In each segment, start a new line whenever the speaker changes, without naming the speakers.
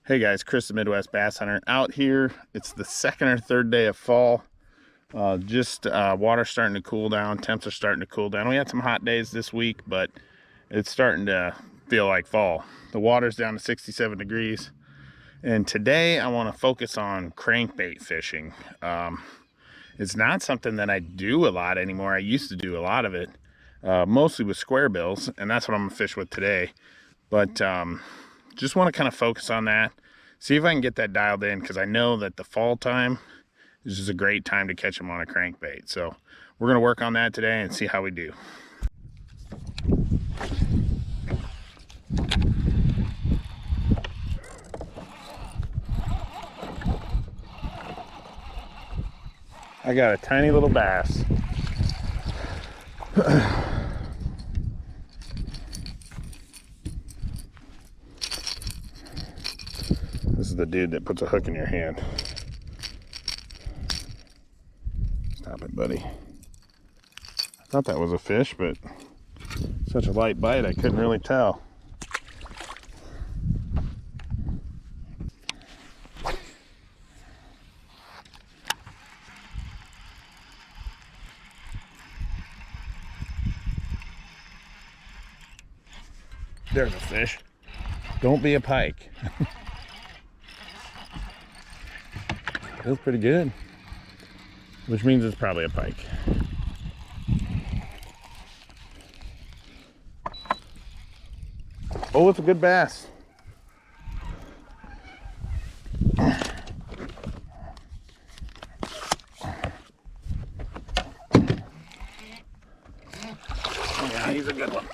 Hey guys, Chris the Midwest Bass Hunter out here. It's the second or third day of fall. Water's starting to cool down, temps are starting to cool down. We had some hot days this week, but it's starting to feel like fall. The water's down to 67 degrees. And today I want to focus on crankbait fishing. It's not something that I do a lot anymore. I used to do a lot of it, mostly with square bills, and that's what I'm gonna fish with today. But just want to kind of focus on that, see if I can get that dialed in, because I know that the fall time is just a great time to catch them on a crankbait. So we're going to work on that today and see how we do. I got a tiny little bass. This is the dude that puts a hook in your hand. Stop it, buddy. I thought that was a fish, but such a light bite, I couldn't really tell. There's a fish. Don't be a pike. Feels pretty good, which means it's probably a pike. Oh, it's a good bass. Yeah, he's a good one.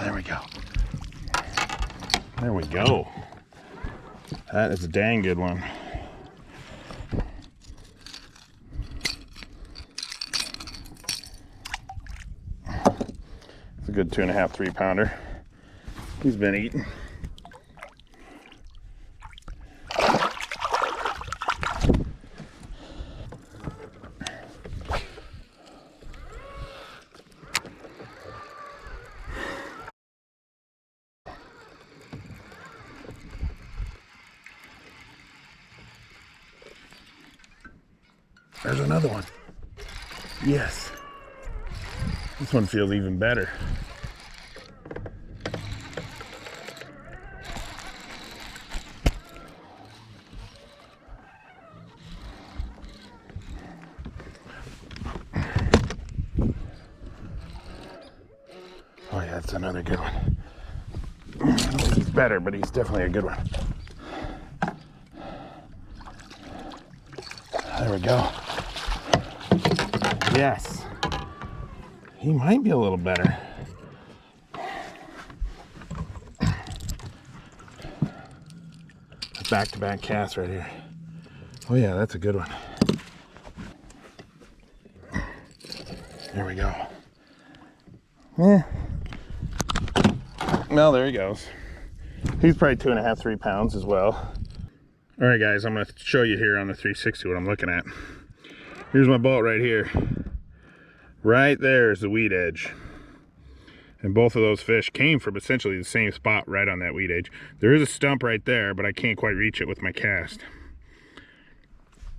There we go. There we go. That is a dang good one. It's a good 2.5, 3 pounder. He's been eating. There's another one. Yes. This one feels even better. Oh yeah, that's another good one. I don't think he's better, but he's definitely a good one. There we go. Yes. He might be a little better. Back-to-back cast right here. Oh yeah, that's a good one. There we go. Yeah. Well, there he goes. He's probably 2.5, 3 pounds as well. All right, guys, I'm going to show you here on the 360 what I'm looking at. Here's my boat right here. Right there is the weed edge. And both of those fish came from essentially the same spot right on that weed edge. There is a stump right there, but I can't quite reach it with my cast.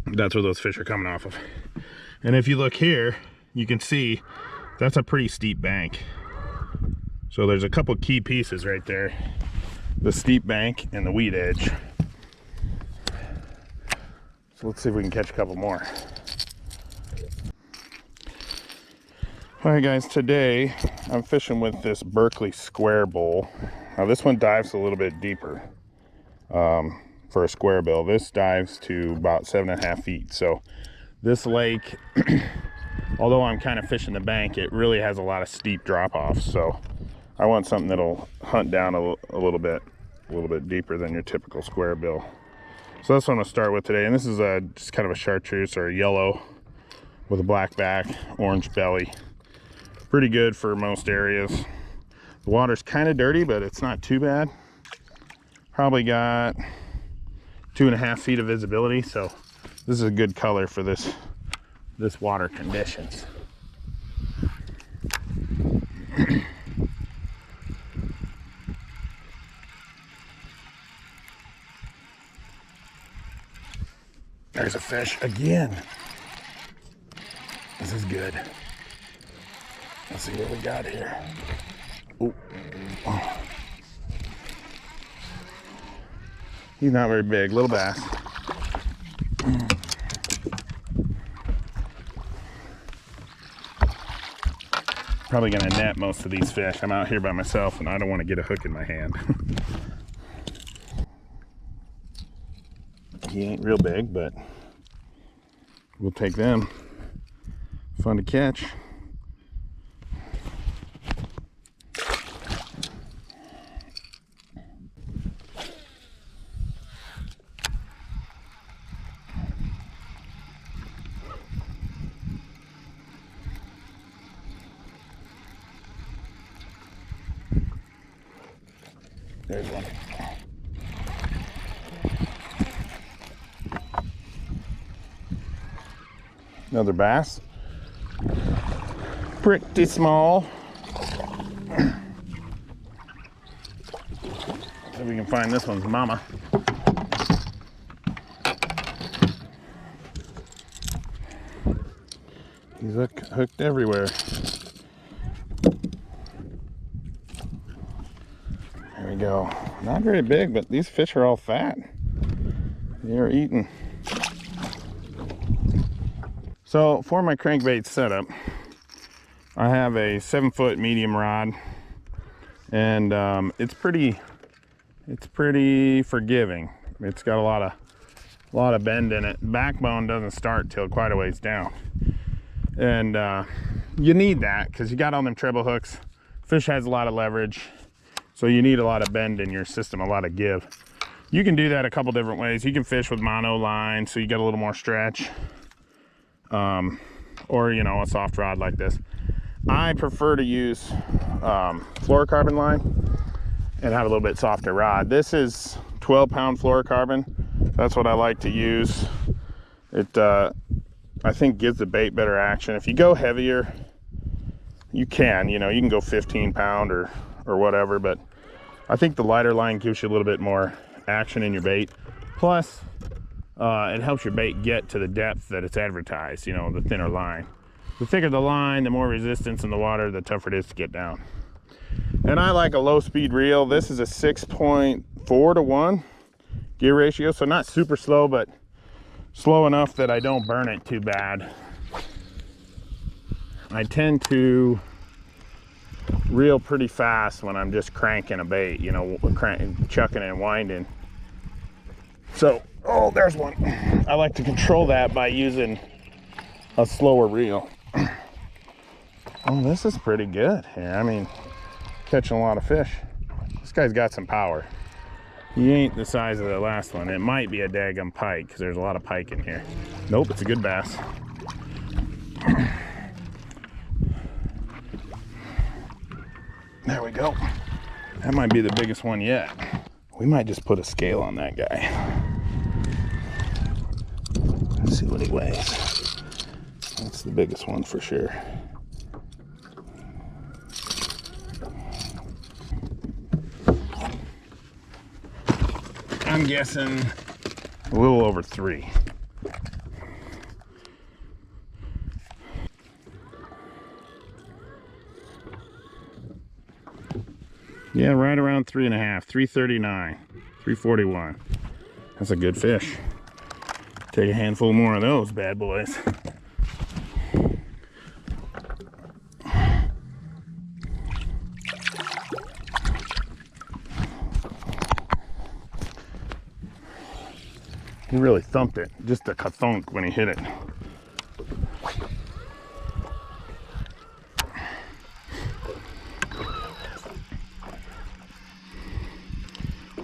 That's where those fish are coming off of. And if you look here, you can see that's a pretty steep bank. So there's a couple key pieces right there. The steep bank and the weed edge. So let's see if we can catch a couple more. All right, guys, today I'm fishing with this Berkeley square bowl. Now this one dives a little bit deeper for a square bill. This dives to about 7.5 feet. So this lake, although I'm kind of fishing the bank, it really has a lot of steep drop-offs. So I want something that'll hunt down a little bit deeper than your typical square bill. So that's what I'm gonna start with today. And this is just kind of a chartreuse or a yellow with a black back, orange belly. Pretty good for most areas. The water's kind of dirty, but it's not too bad. Probably got 2.5 feet of visibility, so this is a good color for this water conditions. there's a fish again. This is good. Let's see what we got here. Ooh. Oh. He's not very big, little bass. Probably gonna net most of these fish. I'm out here by myself and I don't want to get a hook in my hand. He ain't real big, but we'll take them. Fun to catch. There's one. Another bass. Pretty small. See if we can find this one's mama. He's hooked everywhere. There we go. Not very big, but these fish are all fat. They're eating. So for my crankbait setup, I have a 7-foot medium rod, and it's pretty forgiving. It's got a lot of bend in it. Backbone doesn't start till quite a ways down, and you need that because you got on them treble hooks. Fish has a lot of leverage, so you need a lot of bend in your system, a lot of give. You can do that a couple different ways. You can fish with mono line, so you get a little more stretch. Or a soft rod like this. I prefer to use fluorocarbon line and have a little bit softer rod. This is 12-pound fluorocarbon. That's what I like to use. It I think gives the bait better action. If you go heavier, you can go 15-pound or whatever, but I think the lighter line gives you a little bit more action in your bait. Plus it helps your bait get to the depth that it's advertised, the thinner line. The thicker the line, the more resistance in the water, the tougher it is to get down. And I like a low speed reel. This is a 6.4 to 1 gear ratio, so not super slow, but slow enough that I don't burn it too bad. I tend to reel pretty fast when I'm just cranking a bait, chucking and winding. So, oh, there's one. I like to control that by using a slower reel. Oh, this is pretty good here. I mean, catching a lot of fish. This guy's got some power. He ain't the size of the last one. It might be a daggum pike because there's a lot of pike in here. Nope, it's a good bass. There we go. That might be the biggest one yet. We might just put a scale on that guy. Let's see what he weighs. That's the biggest one for sure. I'm guessing a little over 3. Yeah, right around 3.5, 339, 341. That's a good fish. Take a handful more of those bad boys. He really thumped it, just a ka-thunk when he hit it.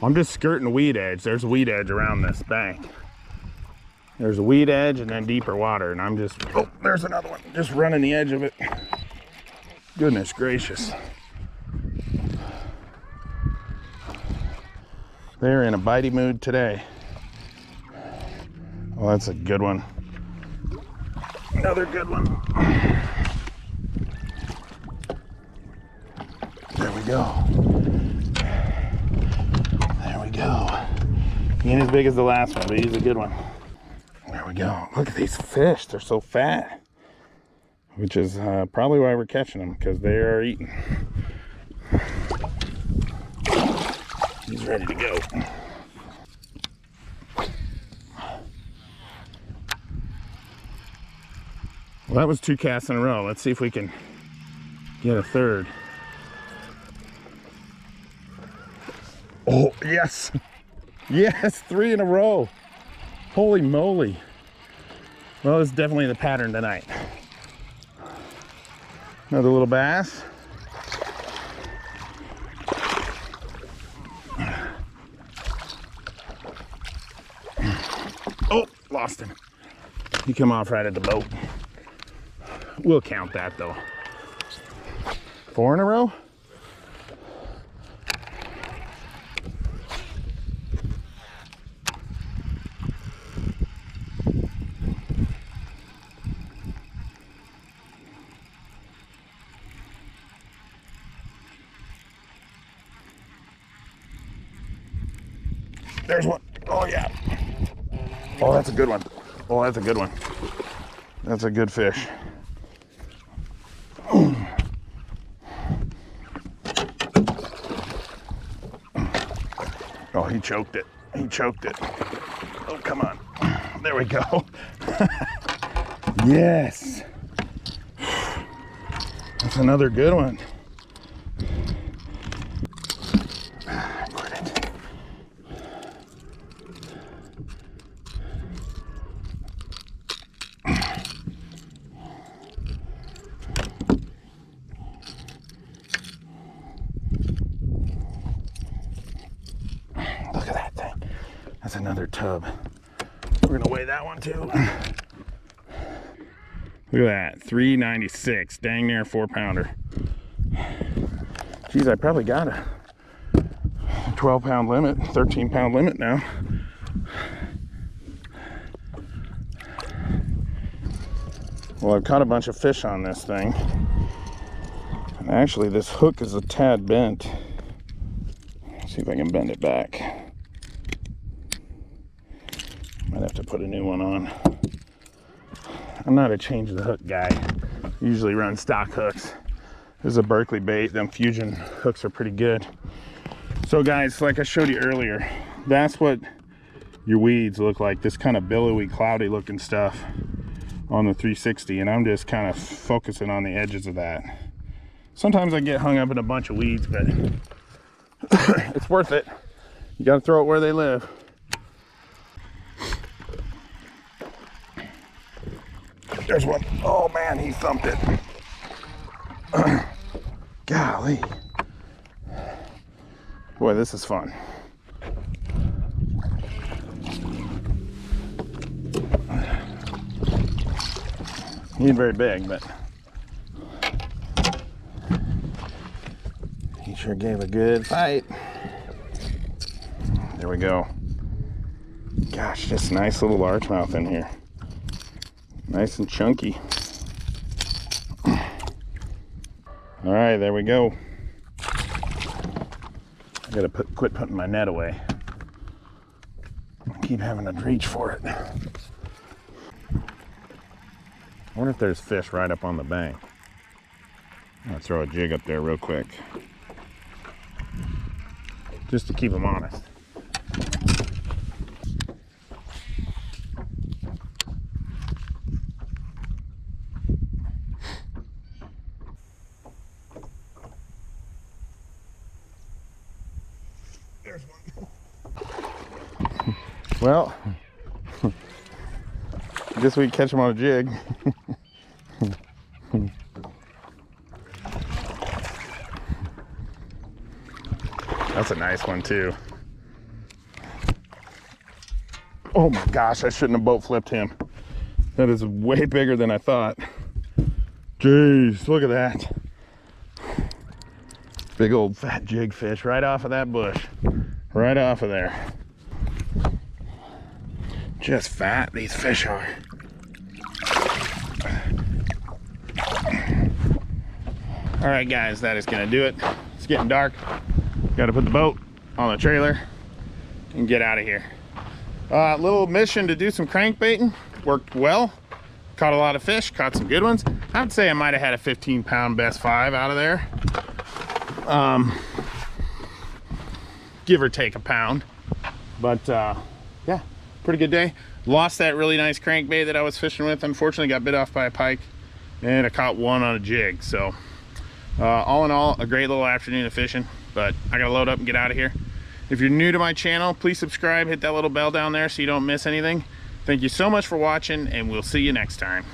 I'm just skirting a weed edge. There's a weed edge around this bank. There's a weed edge and then deeper water, and I'm just, oh, there's another one. Just running the edge of it. Goodness gracious. They're in a bitey mood today. Well, that's a good one. Another good one. There we go. There we go. He ain't as big as the last one, but he's a good one. There we go. Look at these fish. They're so fat. Which is probably why we're catching them, because they are eating. He's ready to go. Well, that was 2 casts in a row. Let's see if we can get a third. Oh, yes. Yes, 3 in a row. Holy moly. Well, this is definitely the pattern tonight. Another little bass. Oh, lost him. He came off right at the boat. We'll count that though. 4 in a row? There's one. Oh yeah. Oh, that's a good one. Oh, that's a good one. That's a good fish. Oh, he choked it. He choked it. Oh, come on. There we go. Yes. That's another good one. Quit it. Look at that thing. That's another tub. We're gonna weigh that one too. Look at that, 396, dang near 4-pounder. Geez, I probably got a 12-pound limit, 13-pound limit now. Well, I've caught a bunch of fish on this thing. And actually, this hook is a tad bent. Let's see if I can bend it back. Might have to put a new one on. I'm not a change the hook guy. Usually run stock hooks. This is a Berkeley bait. Them Fusion hooks are pretty good. So guys, like I showed you earlier, that's what your weeds look like. This kind of billowy, cloudy looking stuff on the 360. And I'm just kind of focusing on the edges of that. Sometimes I get hung up in a bunch of weeds, but it's worth it. You got to throw it where they live. There's one. Oh man, he thumped it. Golly. Boy, this is fun. He ain't very big, but he sure gave a good fight. There we go. Gosh, just nice little largemouth in here. Nice and chunky. All right, there we go. I gotta quit putting my net away. I keep having to reach for it. I wonder if there's fish right up on the bank. I'm gonna throw a jig up there real quick, just to keep them honest. There's one. Well, I guess we can catch them on a jig. That's a nice one too. Oh my gosh, I shouldn't have boat flipped him. That is way bigger than I thought. Jeez, look at that. Big old fat jig fish right off of that bush. Right off of there. Just fat, these fish are. All right guys, that is gonna do it. It's getting dark. Gotta put the boat on the trailer and get out of here. Little mission to do some crankbaiting. worked well. Caught a lot of fish, caught some good ones. I would say I might have had a 15-pound best 5 out of there. Give or take a pound. But yeah, pretty good day. Lost that really nice crankbait that I was fishing with. Unfortunately, got bit off by a pike, and I caught one on a jig. So all in all, a great little afternoon of fishing, but I gotta load up and get out of here. If you're new to my channel, please subscribe, hit that little bell down there so you don't miss anything. Thank you so much for watching, and we'll see you next time.